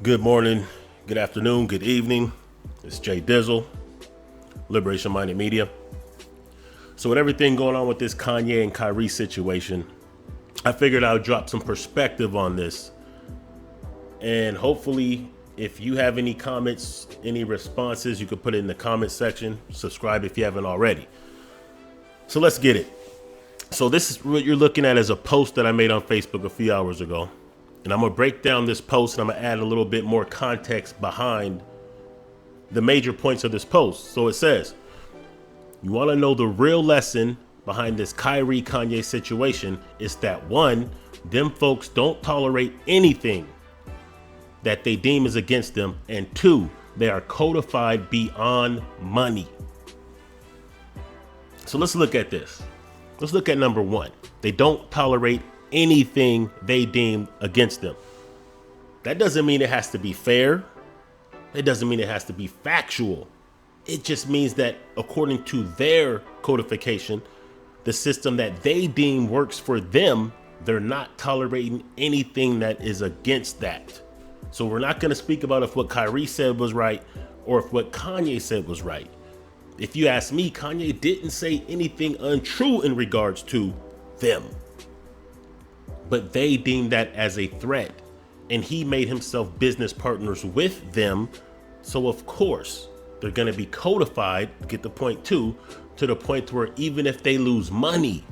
Good morning, good afternoon, good evening. It's J3w Liberation Minded Media. So with everything going on with this Kanye and Kyrie situation, I figured I would drop some perspective on this. And hopefully, if you have any comments, any responses, you could put it in the comment section. Subscribe if you haven't already. So let's get it. So this is what you're looking at as a post that I made on Facebook a few hours ago. And I'm going to break down this post and I'm going to add a little bit more context behind the major points of this post. So it says, you want to know the real lesson behind this Kyrie Kanye situation is that one, them folks don't tolerate anything that they deem is against them. And two, they are codified beyond money. So let's look at this. Let's look at number one. They don't tolerate anything they deem against them. That doesn't mean it has to be fair. It doesn't mean it has to be factual. It just means that according to their codification, the system that they deem works for them, they're not tolerating anything that is against that. So we're not going to speak about if what Kyrie said was right or if what Kanye said was right. If you ask me, Kanye didn't say anything untrue in regards to them. But they deemed that as a threat, and he made himself business partners with them. So of course, they're going to be codified, get the point too, to the point where even if they lose money,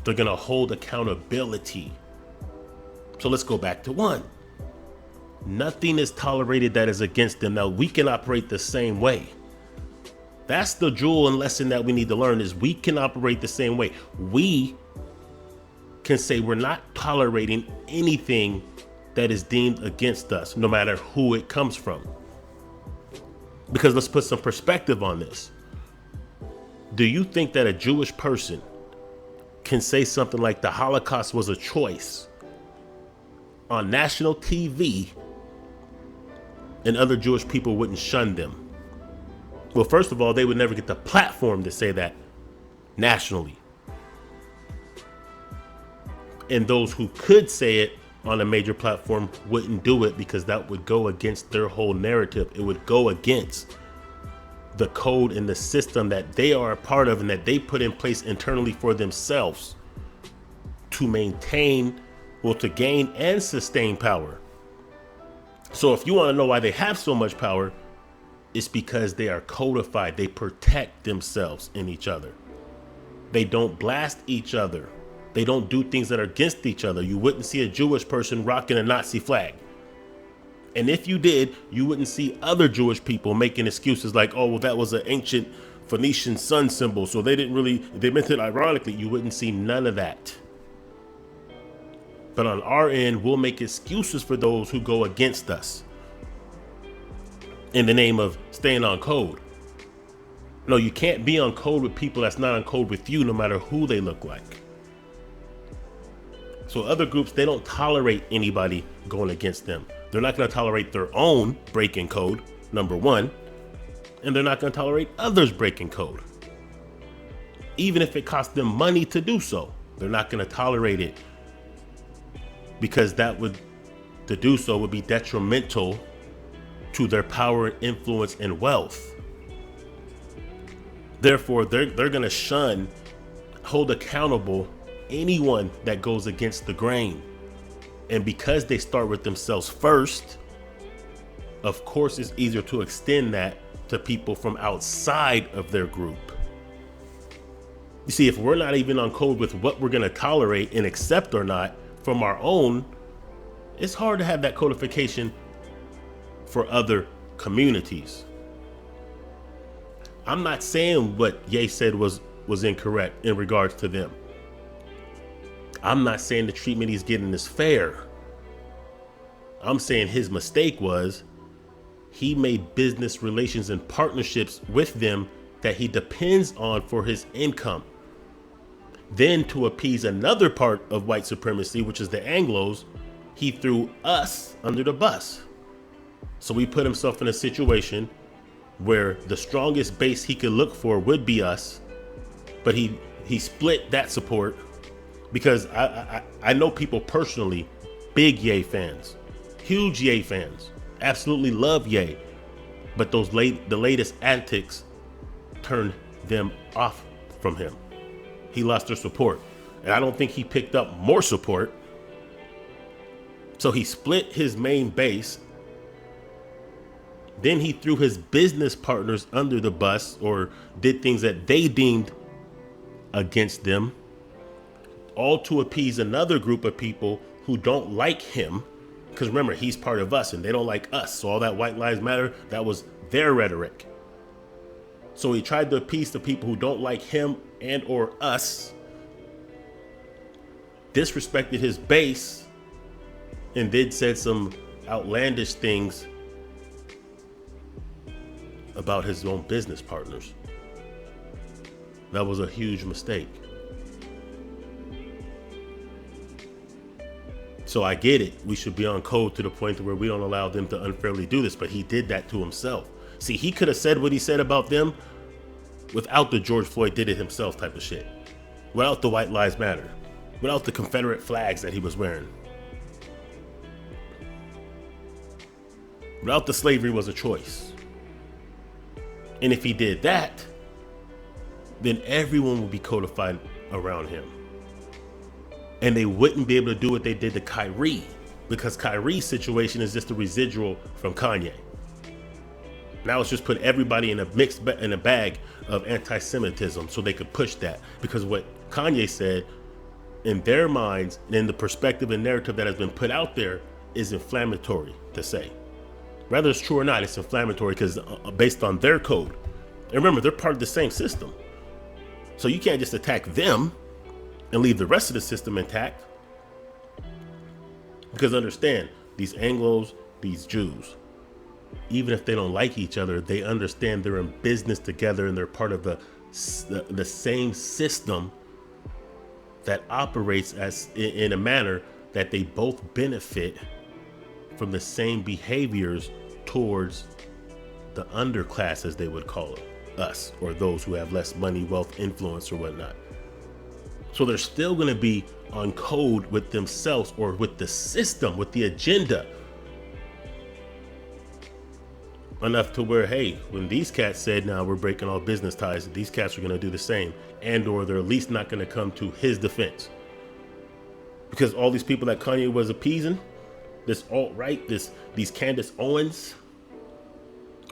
they're going to hold accountability. So let's go back to one. Nothing is tolerated that is against them. Now we can operate the same way. That's the jewel and lesson that we need to learn is we can operate the same way. We can say we're not tolerating anything that is deemed against us, no matter who it comes from. Because let's put some perspective on this. Do you think that a Jewish person can say something like the Holocaust was a choice on national TV and other Jewish people wouldn't shun them? Well, first of all, they would never get the platform to say that nationally. And those who could say it on a major platform wouldn't do it because that would go against their whole narrative. It would go against the code and the system that they are a part of and that they put in place internally for themselves to maintain, well, to gain and sustain power. So if you want to know why they have so much power, it's because they are codified. They protect themselves and each other. They don't blast each other. They don't do things that are against each other. You wouldn't see a Jewish person rocking a Nazi flag. And if you did, you wouldn't see other Jewish people making excuses like, oh, well, that was an ancient Phoenician sun symbol. So they meant it ironically. You wouldn't see none of that. But on our end, we'll make excuses for those who go against us in the name of staying on code. No, you can't be on code with people that's not on code with you, no matter who they look like. So other groups, they don't tolerate anybody going against them. They're not going to tolerate their own breaking code, number one, and they're not going to tolerate others breaking code. Even if it costs them money to do so, they're not going to tolerate it because to do so would be detrimental to their power, influence, and wealth. Therefore, they're going to shun, hold accountable anyone that goes against the grain. And because they start with themselves first, of course, it's easier to extend that to people from outside of their group. You see, if we're not even on code with what we're going to tolerate and accept or not from our own, it's hard to have that codification for other communities. I'm not saying what Ye said was incorrect in regards to them. I'm not saying the treatment he's getting is fair. I'm saying his mistake was he made business relations and partnerships with them that he depends on for his income. Then to appease another part of white supremacy, which is the Anglos, he threw us under the bus. So he put himself in a situation where the strongest base he could look for would be us, but he split that support. Because I know people personally, big Ye fans, huge Ye fans, absolutely love Ye, but the latest antics turned them off from him. He lost their support, and I don't think he picked up more support. So he split his main base. Then he threw his business partners under the bus or did things that they deemed against them, all to appease another group of people who don't like him. Because remember, he's part of us and they don't like us. So all that white lives matter, that was their rhetoric. So he tried to appease the people who don't like him and or us, disrespected his base, and then said some outlandish things about his own business partners. That was a huge mistake. So I get it. We should be on code to the point where we don't allow them to unfairly do this, but he did that to himself. See, he could have said what he said about them without the George Floyd did it himself type of shit. Without the White Lives Matter. Without the Confederate flags that he was wearing. Without the slavery was a choice. And if he did that, then everyone would be codified around him. And they wouldn't be able to do what they did to Kyrie, because Kyrie's situation is just a residual from Kanye. Now it's just put everybody in a bag of anti-Semitism so they could push that. Because what Kanye said in their minds and in the perspective and narrative that has been put out there is inflammatory to say. Whether it's true or not, it's inflammatory because based on their code. And remember, they're part of the same system. So you can't just attack them and leave the rest of the system intact. Because understand, these Anglos, these Jews, even if they don't like each other, they understand they're in business together and they're part of the same system that operates as in a manner that they both benefit from the same behaviors towards the underclass, as they would call it, us, or those who have less money, wealth, influence, or whatnot. So they're still going to be on code with themselves or with the system, with the agenda. Enough to where, hey, when these cats said, now we're breaking all business ties, these cats are going to do the same. And or they're at least not going to come to his defense. Because all these people that Kanye was appeasing, this alt-right, these Candace Owens,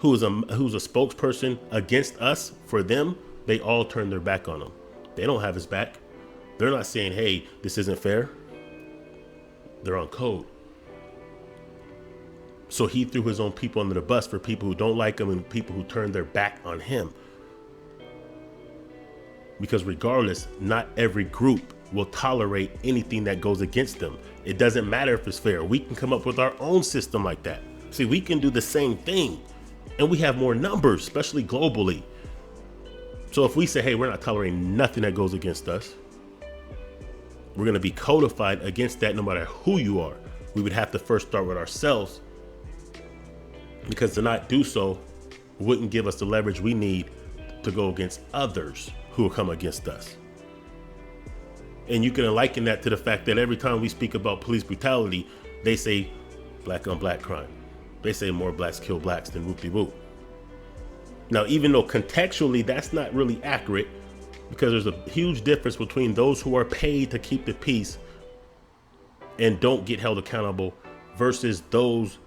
who's a spokesperson against us for them, they all turned their back on him. They don't have his back. They're not saying, hey, this isn't fair. They're on code. So he threw his own people under the bus for people who don't like him and people who turn their back on him. Because regardless, not every group will tolerate anything that goes against them. It doesn't matter if it's fair. We can come up with our own system like that. See, we can do the same thing. And we have more numbers, especially globally. So if we say, hey, we're not tolerating nothing that goes against us, we're going to be codified against that no matter who you are. We would have to first start with ourselves, because to not do so wouldn't give us the leverage we need to go against others who will come against us. And you can liken that to the fact that every time we speak about police brutality, they say black on black crime. They say more blacks kill blacks than whoop-de-whoop. Now, even though contextually that's not really accurate, because there's a huge difference between those who are paid to keep the peace and don't get held accountable versus those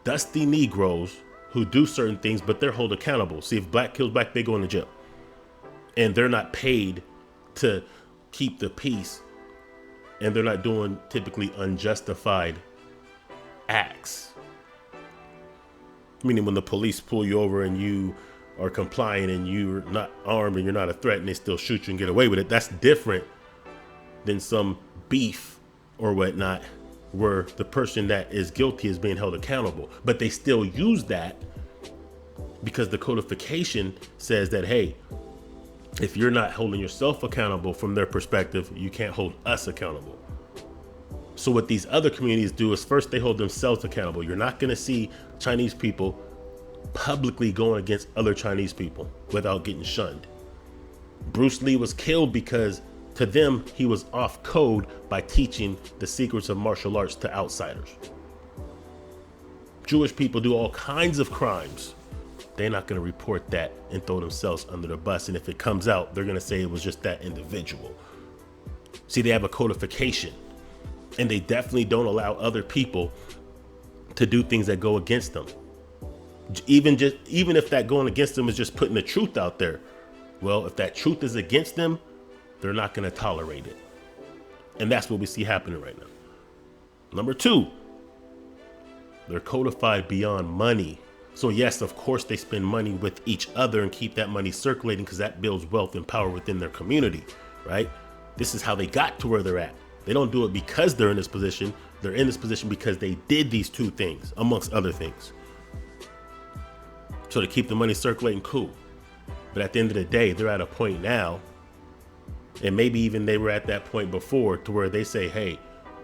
dusty Negroes who do certain things, but they're held accountable. See, if black kills black, they go into jail. And they're not paid to keep the peace. And they're not doing typically unjustified acts. Meaning when the police pull you over and you are complying and you're not armed and you're not a threat and they still shoot you and get away with it, that's different than some beef or whatnot where the person that is guilty is being held accountable. But they still use that because the codification says that, hey, if you're not holding yourself accountable from their perspective, you can't hold us accountable. So what these other communities do is first they hold themselves accountable. You're not going to see Chinese people publicly going against other Chinese people without getting shunned. Bruce Lee was killed because to them, he was off code by teaching the secrets of martial arts to outsiders. Jewish people do all kinds of crimes. They're not going to report that and throw themselves under the bus. And if it comes out, they're going to say it was just that individual. See, they have a codification, and they definitely don't allow other people to do things that go against them. Even if that going against them is just putting the truth out there. Well, if that truth is against them, they're not going to tolerate it. And that's what we see happening right now. Number two, they're codified beyond money. So yes, of course, they spend money with each other and keep that money circulating because that builds wealth and power within their community, right? This is how they got to where they're at. They don't do it because they're in this position. They're in this position because they did these two things, amongst other things. So to keep the money circulating, cool. But at the end of the day, they're at a point now, and maybe even they were at that point before, to where they say, hey,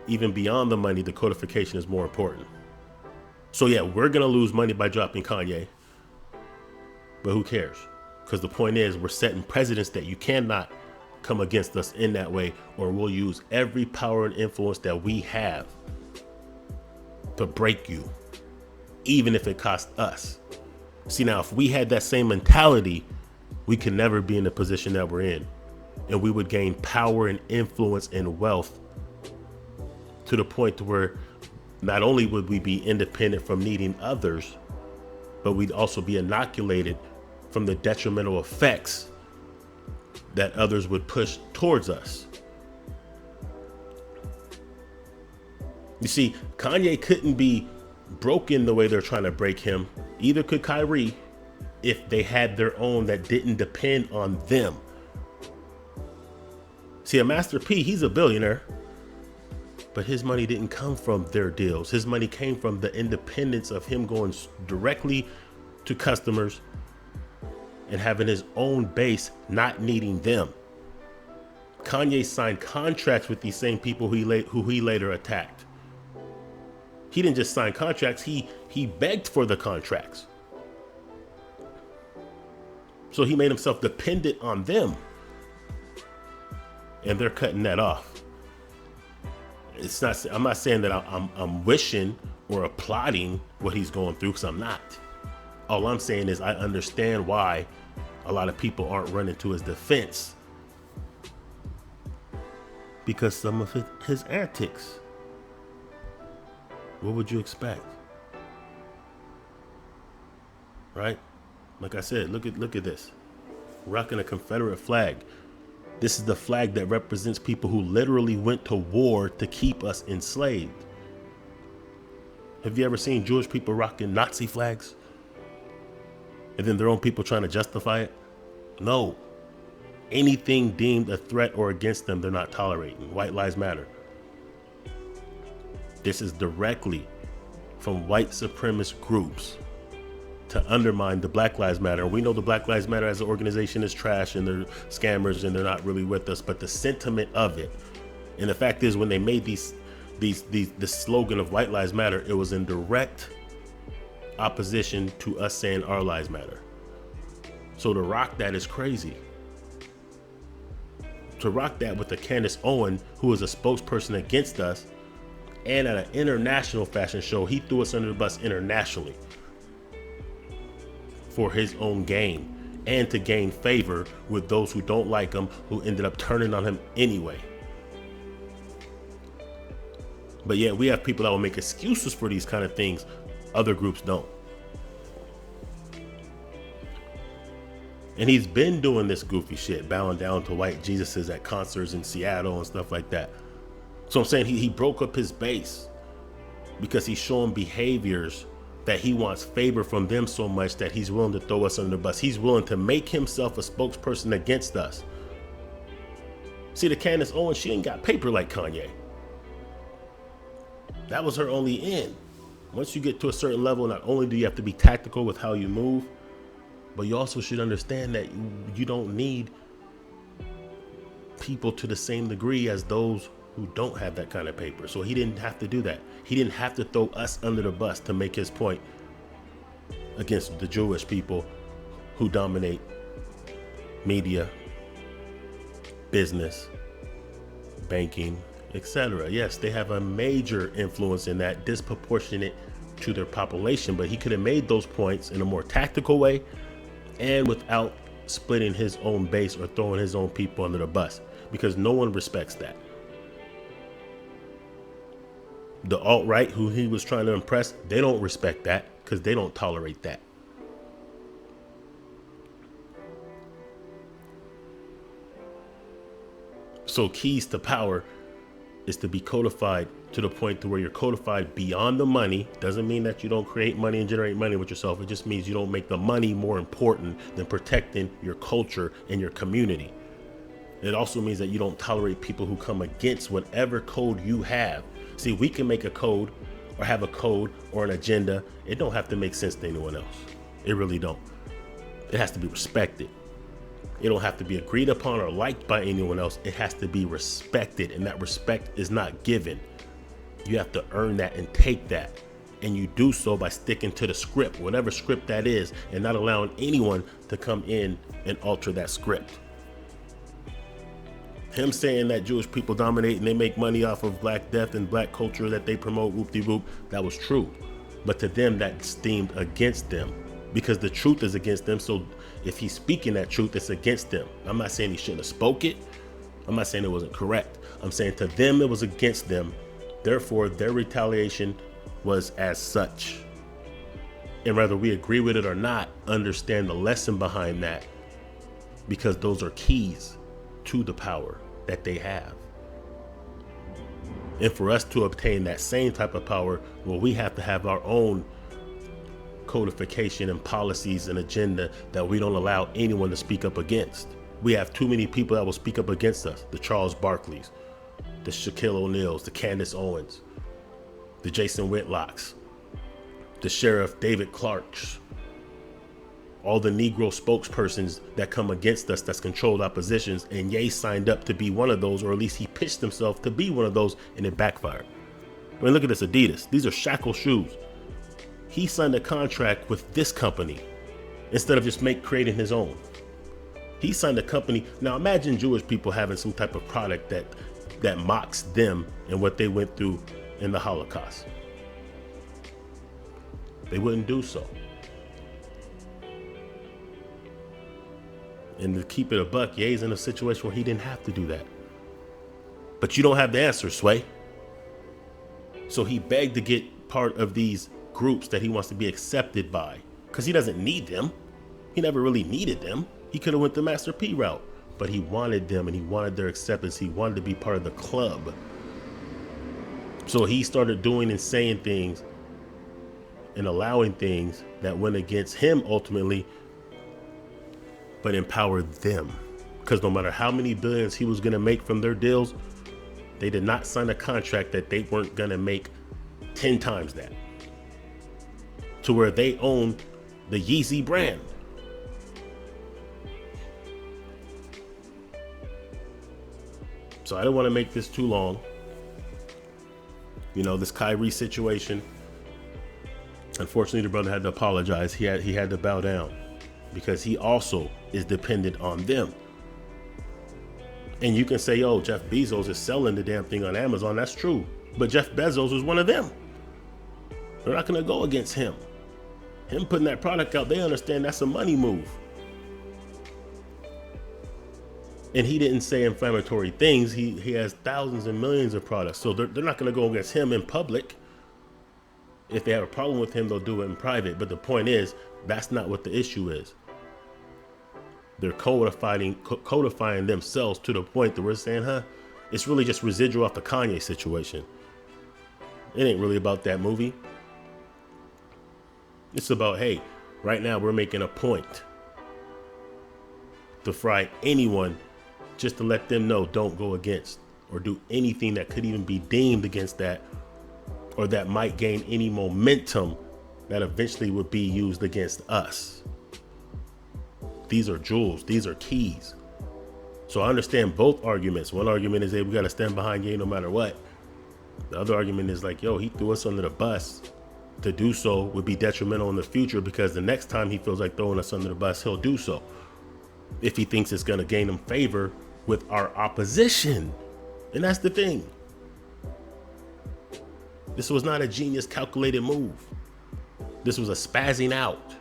even beyond the money, the codification is more important. So yeah, we're going to lose money by dropping Kanye, but who cares? Because the point is, we're setting precedents that you cannot come against us in that way, or we'll use every power and influence that we have to break you, even if it costs us. See, now, if we had that same mentality, we could never be in the position that we're in, and we would gain power and influence and wealth to the point to where not only would we be independent from needing others, but we'd also be inoculated from the detrimental effects that others would push towards us. You see, Kanye couldn't be broken the way they're trying to break him. Either could Kyrie, if they had their own that didn't depend on them. See, a Master P, he's a billionaire, but his money didn't come from their deals. His money came from the independence of him going directly to customers and having his own base, not needing them. Kanye signed contracts with these same people who he later attacked. He didn't just sign contracts, he begged for the contracts. So he made himself dependent on them. And they're cutting that off. I'm not saying that I'm wishing or applauding what he's going through, because I'm not. All I'm saying is I understand why a lot of people aren't running to his defense, because some of his antics. What would you expect? Right? Like I said, look at this. Rocking a Confederate flag. This is the flag that represents people who literally went to war to keep us enslaved. Have you ever seen Jewish people rocking Nazi flags? And then their own people trying to justify it? No. Anything deemed a threat or against them, they're not tolerating. White lives matter. This is directly from white supremacist groups to undermine the Black Lives Matter. We know the Black Lives Matter as an organization is trash and they're scammers and they're not really with us, but the sentiment of it. And the fact is, when they made the slogan of White Lives Matter, it was in direct opposition to us saying our lives matter. So to rock that is crazy. To rock that with a Candace Owen, who is a spokesperson against us, and at an international fashion show, he threw us under the bus internationally for his own gain and to gain favor with those who don't like him, who ended up turning on him anyway. But yet we have people that will make excuses for these kind of things. Other groups don't. And he's been doing this goofy shit, bowing down to white Jesuses at concerts in Seattle and stuff like that. So I'm saying he broke up his base because he's showing behaviors that he wants favor from them so much that he's willing to throw us under the bus. He's willing to make himself a spokesperson against us. See, the Candace Owens, she ain't got paper like Kanye. That was her only in. Once you get to a certain level, not only do you have to be tactical with how you move, but you also should understand that you don't need people to the same degree as those who don't have that kind of paper. So he didn't have to do that. He didn't have to throw us under the bus to make his point against the Jewish people who dominate media, business, banking, etc. Yes, they have a major influence in that, disproportionate to their population, but he could have made those points in a more tactical way and without splitting his own base or throwing his own people under the bus, because no one respects that. The alt-right who he was trying to impress, they don't respect that because they don't tolerate that. So keys to power is to be codified to the point to where you're codified beyond the money. Doesn't mean that you don't create money and generate money with yourself. It just means you don't make the money more important than protecting your culture and your community. It also means that you don't tolerate people who come against whatever code you have. See, we can make a code or have a code or an agenda. It don't have to make sense to anyone else. It really don't. It has to be respected. It don't have to be agreed upon or liked by anyone else. It has to be respected, and that respect is not given. You have to earn that and take that. And you do so by sticking to the script, whatever script that is, and not allowing anyone to come in and alter that script. Him saying that Jewish people dominate and they make money off of Black death and Black culture that they promote, whoop-de-whoop, that was true. But to them, that's deemed against them because the truth is against them. So if he's speaking that truth, it's against them. I'm not saying he shouldn't have spoke it. I'm not saying it wasn't correct. I'm saying to them, it was against them. Therefore, their retaliation was as such. And whether we agree with it or not, understand the lesson behind that, because those are keys to the power that they have. And for us to obtain that same type of power, well, we have to have our own codification and policies and agenda that we don't allow anyone to speak up against. We have too many people that will speak up against us. The Charles Barkleys, the Shaquille O'Neals, the Candace Owens, the Jason Whitlocks, the Sheriff David Clarks, all the Negro spokespersons that come against us, that's controlled oppositions, and Ye signed up to be one of those, or at least he pitched himself to be one of those, and it backfired. I mean, look at this Adidas. These are shackle shoes. He signed a contract with this company instead of just creating his own. He signed a company. Now imagine Jewish people having some type of product that mocks them and what they went through in the Holocaust. They wouldn't do so. And to keep it a buck, Ye's in a situation where he didn't have to do that. But you don't have the answer, Sway. So he begged to get part of these groups that he wants to be accepted by, because he doesn't need them. He never really needed them. He could have went the Master P route, but he wanted them and he wanted their acceptance. He wanted to be part of the club. So he started doing and saying things and allowing things that went against him ultimately, but empowered them. Because no matter how many billions he was going to make from their deals, they did not sign a contract that they weren't going to make 10 times that, to where they own the Yeezy brand. So I don't want to make this too long. You know, this Kyrie situation, unfortunately, the brother had to apologize. He had to bow down because he also is dependent on them. And you can say, oh, Jeff Bezos is selling the damn thing on Amazon. That's true. But Jeff Bezos is one of them. They're not going to go against him. Him putting that product out, they understand that's a money move. And he didn't say inflammatory things. He has thousands and millions of products. So they're not going to go against him in public. If they have a problem with him, they'll do it in private. But the point is, that's not what the issue is. They're codifying themselves to the point that we're saying, it's really just residual off the Kanye situation. It ain't really about that movie. It's about, hey, right now we're making a point to fry anyone, just to let them know don't go against or do anything that could even be deemed against that, or that might gain any momentum that eventually would be used against us. These are jewels. These are keys. So I understand both arguments. One argument is, hey, we got to stand behind Ye no matter what. The other argument is like, yo, he threw us under the bus. To do so would be detrimental in the future, because the next time he feels like throwing us under the bus, he'll do so, if he thinks it's going to gain him favor with our opposition. And that's the thing. This was not a genius calculated move. This was a spazzing out.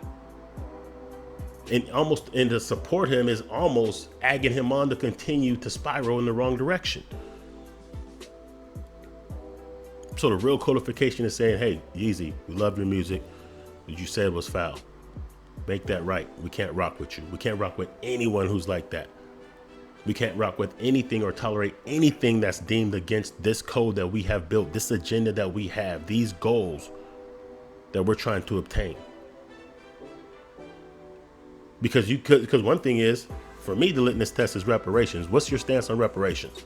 And to support him is almost egging him on to continue to spiral in the wrong direction. So the real codification is saying, hey, Yeezy, we love your music. What you said was foul. Make that right. We can't rock with you. We can't rock with anyone who's like that. We can't rock with anything or tolerate anything that's deemed against this code that we have built, this agenda that we have, these goals that we're trying to obtain. Because one thing is, for me, the litmus test is reparations. What's your stance on reparations?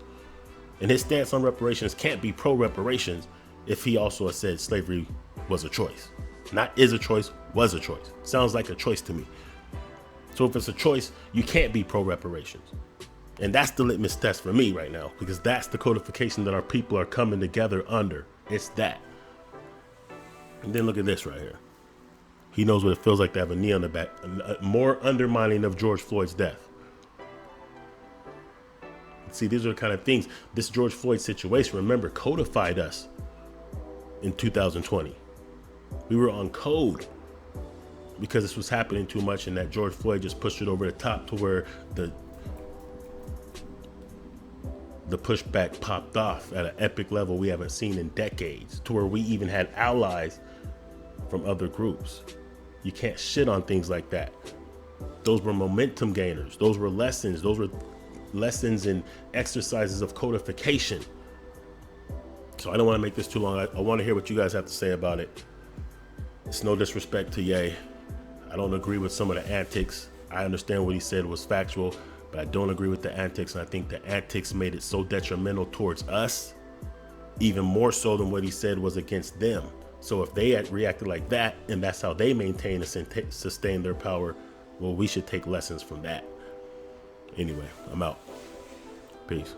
And his stance on reparations can't be pro-reparations if he also has said slavery was a choice. Not is a choice, was a choice. Sounds like a choice to me. So if it's a choice, you can't be pro-reparations. And that's the litmus test for me right now, because that's the codification that our people are coming together under. It's that. And then look at this right here. He knows what it feels like to have a knee on the back. More undermining of George Floyd's death. See, these are the kind of things, this George Floyd situation, remember, codified us in 2020. We were on code because this was happening too much, and that George Floyd just pushed it over the top to where the pushback popped off at an epic level we haven't seen in decades, to where we even had allies from other groups. You can't shit on things like that. Those were momentum gainers. Those were lessons. Those were lessons and exercises of codification. So I don't want to make this too long. I want to hear what you guys have to say about it. It's no disrespect to Ye. I don't agree with some of the antics. I understand what he said was factual, but I don't agree with the antics. And I think the antics made it so detrimental towards us, even more so than what he said was against them. So if they had reacted like that, and that's how they maintain and sustain their power, well, we should take lessons from that. Anyway, I'm out. Peace.